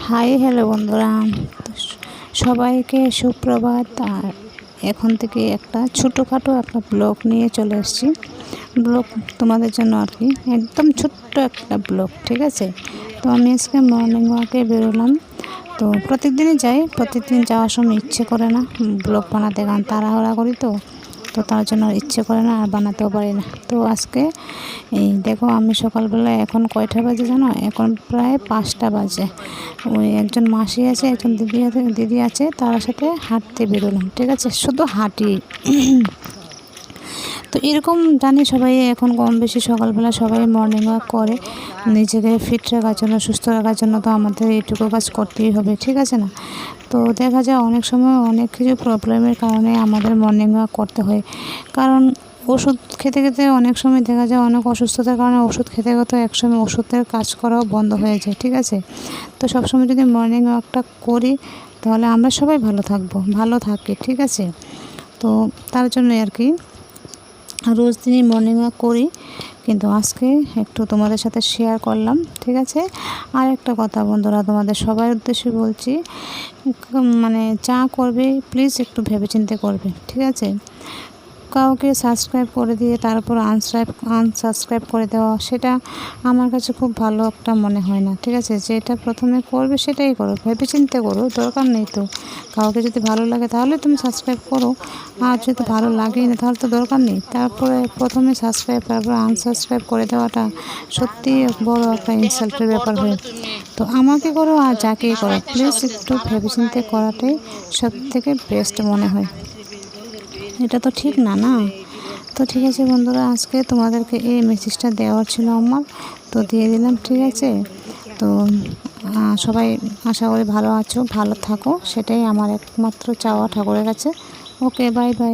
Hi hello বন্ধুরা, সবাইকে সুপ্রভাত। আর এখন থেকে একটা ছোটোখাটো একটা ব্লগ নিয়ে চলে এসেছি। ব্লগ তোমাদের জন্য আর কি, একদম ছোট্ট একটা ব্লগ, ঠিক আছে। তো আমি আজকে মর্নিং ওয়াকে বেরোলাম। তো প্রত্যেকদিনই যাই, প্রত্যেকদিন যাওয়ার সময় ইচ্ছে করে না ব্লগ বানাতে, কারণ তাড়াহুড়া করি তো তার জন্য ইচ্ছে করে না আর বানাতেও পারি না। তো আজকে এই দেখো, আমি সকালবেলা এখন কয়টা বাজে জানো? এখন প্রায় 5টা বাজে। ওই একজন মাসি আছে, একজন দিদি আছে, তার সাথে হাঁটতে বেরোলাম, ঠিক আছে। শুধু হাঁটি। তো এরকম জানি সবাই এখন কম বেশি সকালবেলা সবাই মর্নিং ওয়াক করে নিজেকে ফিট রাখার জন্য, সুস্থ রাখার জন্য। তো আমাদের এইটুকু কাজ করতেই হবে, ঠিক আছে না? তো দেখা যায় অনেক সময় অনেক কিছু প্রবলেমের কারণে আমাদের মর্নিং ওয়াক করতে হয়। কারণ ওষুধ খেতে খেতে অনেক সময় দেখা যায় অনেক অসুস্থতার কারণে ওষুধ খেতে খেতে একসময় ওষুধের কাজ করাও বন্ধ হয়ে যায়, ঠিক আছে। তো সবসময় যদি মর্নিং ওয়াকটা করি তাহলে আমরা সবাই ভালো থাকবো, ভালো থাকি, ঠিক আছে। তো তার জন্যই আর কি রোজ দিনই মর্নিং ওয়াক করি, কিন্তু আজকে একটু তোমাদের সাথে শেয়ার করলাম, ঠিক আছে। আর একটা কথা বন্ধুরা, তোমাদের সবার উদ্দেশ্যে বলছি, মানে যা করবে প্লিজ একটু ভেবেচিন্তে করবে, ঠিক আছে। কাউকে সাবস্ক্রাইব করে দিয়ে তারপর আনসাবস্ক্রাইব করে দেওয়া, সেটা আমার কাছে খুব ভালো একটা মনে হয় না, ঠিক আছে। যেটা প্রথমে করবে সেটাই করো, ভেবেচিন্তে করো, দরকার নেই তো। কাউকে যদি ভালো লাগে তাহলে তুমি সাবস্ক্রাইব করো, আর যদি ভালো লাগেই না তাহলে তো দরকার নেই। তারপরে প্রথমে সাবস্ক্রাইব তারপর আনসাবস্ক্রাইব করে দেওয়াটা সত্যিই বড় একটা ইনসাল্টের ব্যাপার হয়। তো আমাকে করো আর যাকেই করো, প্লিজ একটু ভেবেচিন্তে করাটাই সবথেকে বেস্ট মনে হয়। এটা তো ঠিক না, না? তো ঠিক আছে বন্ধুরা, আজকে তোমাদেরকে এই মেসেজটা দেওয়ার ছিল আমার, তো দিয়ে দিলাম, ঠিক আছে। তো সবাই আশা করি ভালো আছো, ভালো থাকো, সেটাই আমার একমাত্র চাওয়া ঠাকুরের কাছে। ওকে, বাই বাই।